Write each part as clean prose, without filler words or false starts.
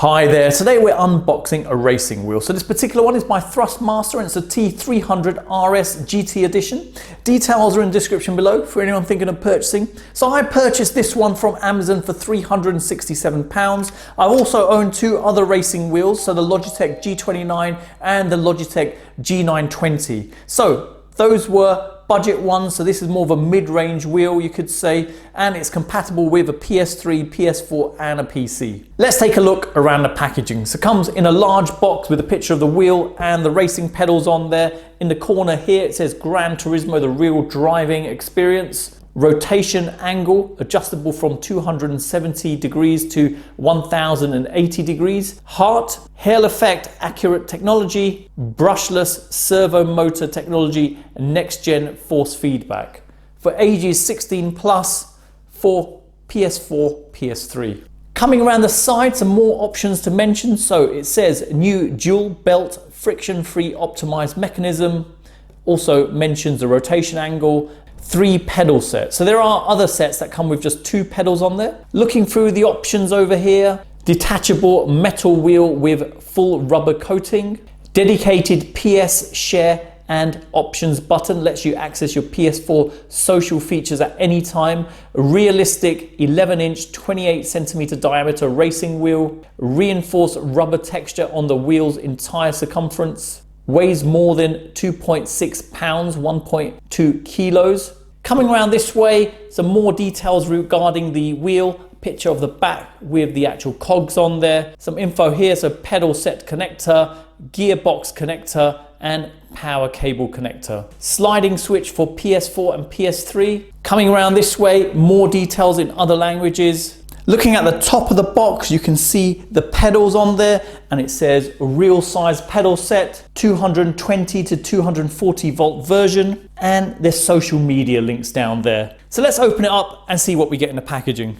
Hi there, today we're unboxing a racing wheel. So this particular one is my Thrustmaster and it's a T300 RS GT edition. Details are in the description below for anyone thinking of purchasing. So I purchased this one from Amazon for £367. I've also owned two other racing wheels, so the LOGITECH G29 and the LOGITECH G920. So those were budget ones, so this is more of a mid-range wheel, you could say, and it's compatible with a PS3, PS4 and a PC. Let's take a look around the packaging. So it comes in a large box with a picture of the wheel and the racing pedals on there. In the corner here it says Gran Turismo, the real driving experience. Rotation angle adjustable from 270 degrees to 1080 degrees. Heart, Hale effect, accurate technology, brushless servo motor technology, and next gen force feedback. For ages 16 plus for PS4, PS3. Coming around the side, some more options to mention. So it says new dual belt friction free optimized mechanism. Also mentions the rotation angle. 3 pedal sets. So there are other sets that come with just 2 pedals on there. Looking through the options over here, detachable metal wheel with full rubber coating, dedicated PS share and options button, lets you access your PS4 social features at any time, realistic 11-inch 28cm diameter racing wheel, reinforced rubber texture on the wheel's entire circumference, weighs more than 2.6 pounds, 1.2 kilos. Coming around this way, some more details regarding the wheel, picture of the back with the actual cogs on there. Some info here, so pedal set connector, gearbox connector, and power cable connector. Sliding switch for PS4 and PS3. Coming around this way, more details in other languages. Looking at the top of the box, you can see the pedals on there and it says real size pedal set, 220 to 240 volt version, and there's social media links down there. So let's open it up and see what we get in the packaging.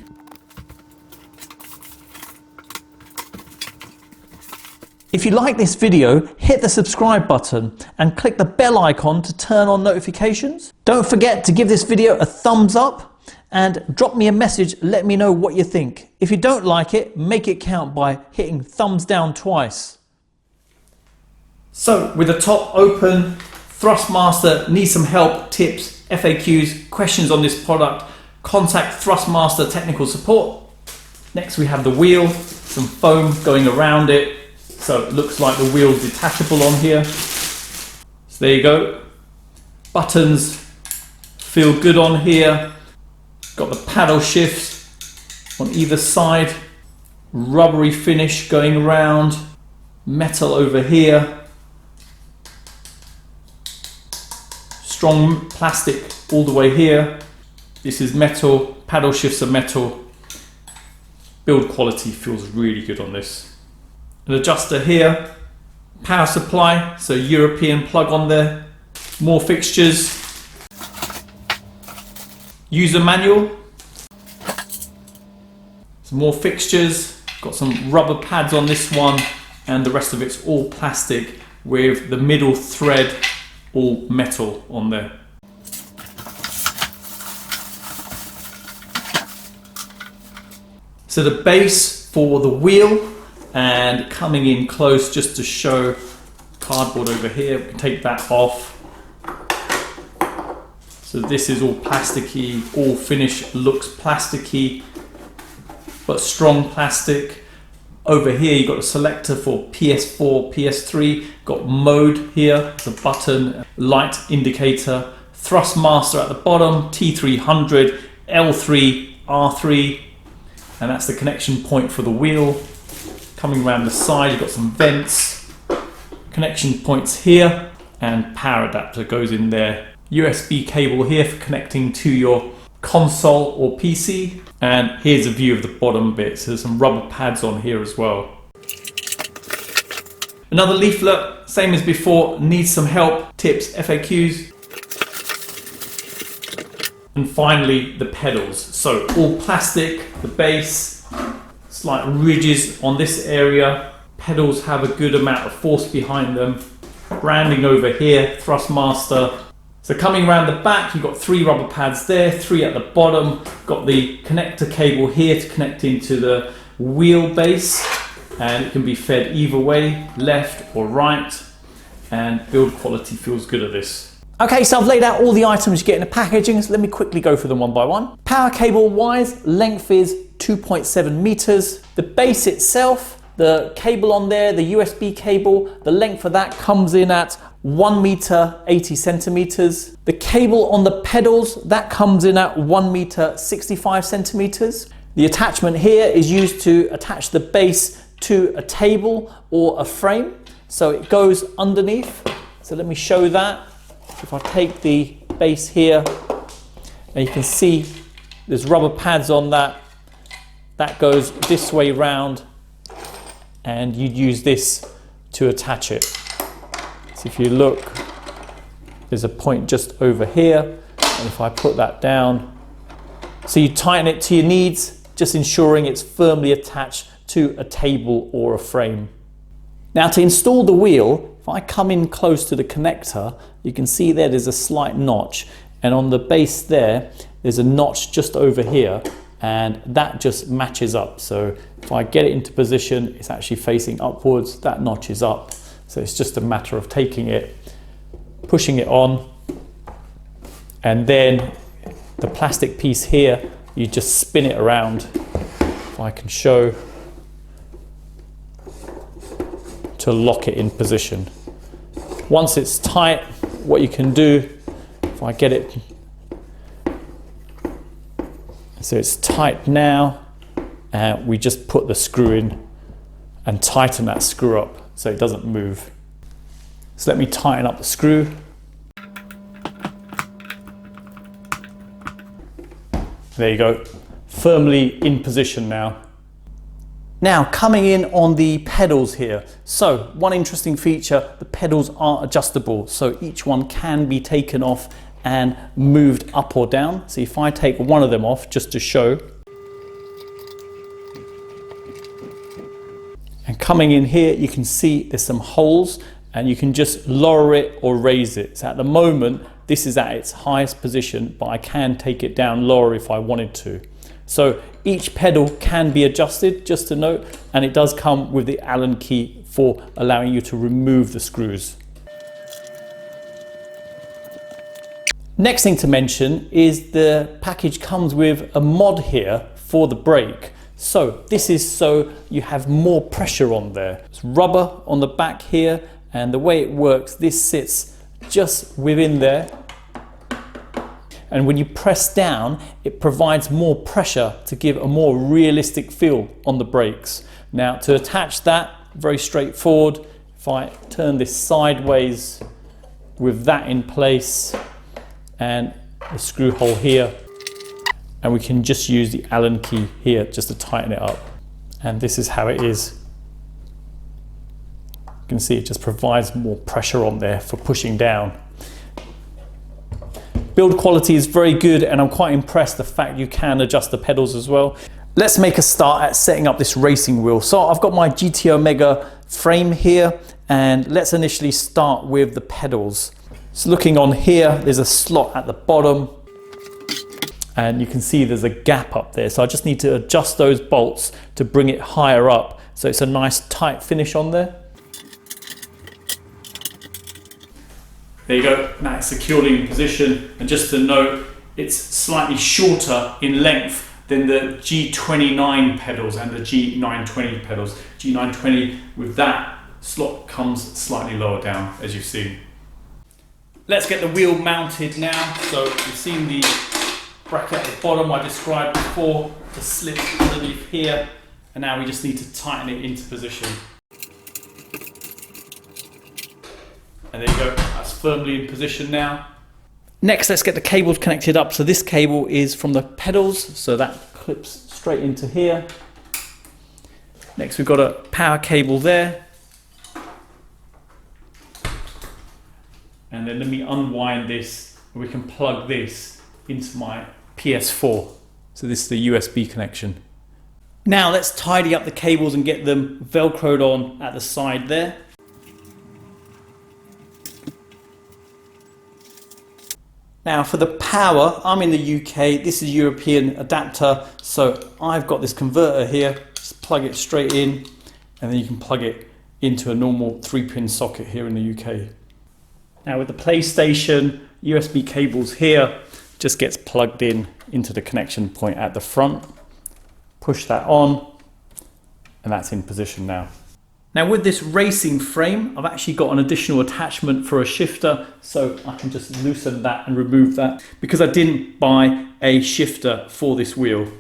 If you like this video, hit the subscribe button and click the bell icon to turn on notifications. Don't forget to give this video a thumbs up and drop me a message, let me know what you think. If you don't like it, make it count by hitting thumbs down twice. So with the top open, Thrustmaster needs some help, tips, FAQs, questions on this product, contact Thrustmaster technical support. Next we have the wheel, some foam going around it. So it looks like the wheel's detachable on here. So there you go. Buttons feel good on here. Got the paddle shifts on either side, rubbery finish going around, metal over here, strong plastic all the way here. This is metal, paddle shifts are metal. Build quality feels really good on this. An adjuster here, power supply, so European plug on there, more fixtures. User manual, some more fixtures, got some rubber pads on this one and the rest of it's all plastic with the middle thread all metal on there. So the base for the wheel, and coming in close just to show cardboard over here, we can take that off. So this is all plasticky, all finish looks plasticky, but strong plastic. Over here you've got a selector for PS4, PS3, got mode here, the button, light indicator, Thrustmaster at the bottom, T300, L3, R3, and that's the connection point for the wheel. Coming around the side, you've got some vents, connection points here, and power adapter goes in there. USB cable here for connecting to your console or PC, and here's a view of the bottom bit, so there's some rubber pads on here as well. Another leaflet, same as before, needs some help, tips, FAQs. And finally the pedals, so all plastic, the base, slight ridges on this area, pedals have a good amount of force behind them, branding over here, Thrustmaster. So coming around the back, you've got 3 rubber pads there, 3 at the bottom, got the connector cable here to connect into the wheelbase, and it can be fed either way, left or right, and build quality feels good at this. Okay, so I've laid out all the items you get in the packaging, so let me quickly go through them one by one. Power cable wise, length is 2.7 meters. The base itself, the cable on there, the USB cable, the length of that comes in at 1 meter 80 centimeters. The cable on the pedals, that comes in at 1 meter 65 centimeters. The attachment here is used to attach the base to a table or a frame. So it goes underneath. So let me show that. If I take the base here, and you can see there's rubber pads on that. That goes this way round, and you'd use this to attach it. So if you look, there's a point just over here, and if I put that down, so you tighten it to your needs, just ensuring it's firmly attached to a table or a frame. Now to install the wheel, if I come in close to the connector, you can see there's a slight notch, and on the base there's a notch just over here, and that just matches up. So if I get it into position, it's actually facing upwards, that notch is up. So it's just a matter of taking it, pushing it on, and then the plastic piece here, you just spin it around. If I can show, to lock it in position. Once it's tight, what you can do, if I get it, so it's tight now, and we just put the screw in and tighten that screw up so it doesn't move. So let me tighten up the screw. There you go, firmly in position now. Now coming in on the pedals here. So one interesting feature, the pedals are adjustable. So each one can be taken off and moved up or down. So if I take one of them off just to show. And coming in here, you can see there's some holes, and you can just lower it or raise it. So at the moment, this is at its highest position, but I can take it down lower if I wanted to. So each pedal can be adjusted, just to note, and it does come with the Allen key for allowing you to remove the screws. Next thing to mention is the package comes with a mod here for the brake. So this is so you have more pressure on there. It's rubber on the back here, and the way it works, this sits just within there. And when you press down, it provides more pressure to give a more realistic feel on the brakes. Now to attach that, very straightforward. If I turn this sideways with that in place and the screw hole here, and we can just use the Allen key here just to tighten it up. And this is how it is. You can see it just provides more pressure on there for pushing down. Build quality is very good, and I'm quite impressed the fact you can adjust the pedals as well. Let's make a start at setting up this racing wheel. So I've got my GTOmega frame here, and let's initially start with the pedals. So looking on here, there's a slot at the bottom, and you can see there's a gap up there. So I just need to adjust those bolts to bring it higher up, so it's a nice tight finish on there. There you go, now it's securely in position, and just to note, it's slightly shorter in length than the G29 pedals and the G920 pedals. G920 with that slot comes slightly lower down, as you've seen. Let's get the wheel mounted now. So you've seen the bracket at the bottom I described before, to slip underneath here, and now we just need to tighten it into position. And there you go, that's firmly in position now. Next, let's get the cables connected up. So this cable is from the pedals, so that clips straight into here. Next, we've got a power cable there. And then let me unwind this, and we can plug this into my PS4. So this is the USB connection. Now let's tidy up the cables and get them velcroed on at the side there. Now for the power, I'm in the UK, this is a European adapter, so I've got this converter here, just plug it straight in, and then you can plug it into a normal 3-pin socket here in the UK. Now with the PlayStation, USB cables here, just gets plugged in into the connection point at the front. Push that on, and that's in position now. Now with this racing frame, I've actually got an additional attachment for a shifter, so I can just loosen that and remove that because I didn't buy a shifter for this wheel.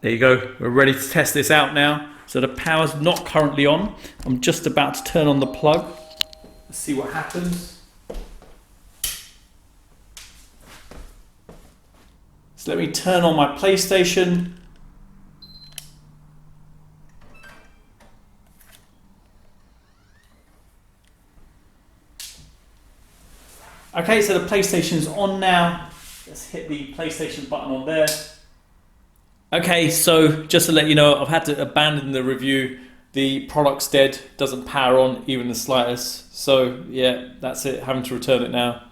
There you go, we're ready to test this out now. So the power's not currently on. I'm just about to turn on the plug. Let's see what happens. So let me turn on my PlayStation. Okay, so the PlayStation's on now. Let's hit the PlayStation button on there. Okay, so just to let you know, I've had to abandon the review. The product's dead, doesn't power on even the slightest. So yeah, that's it, having to return it now.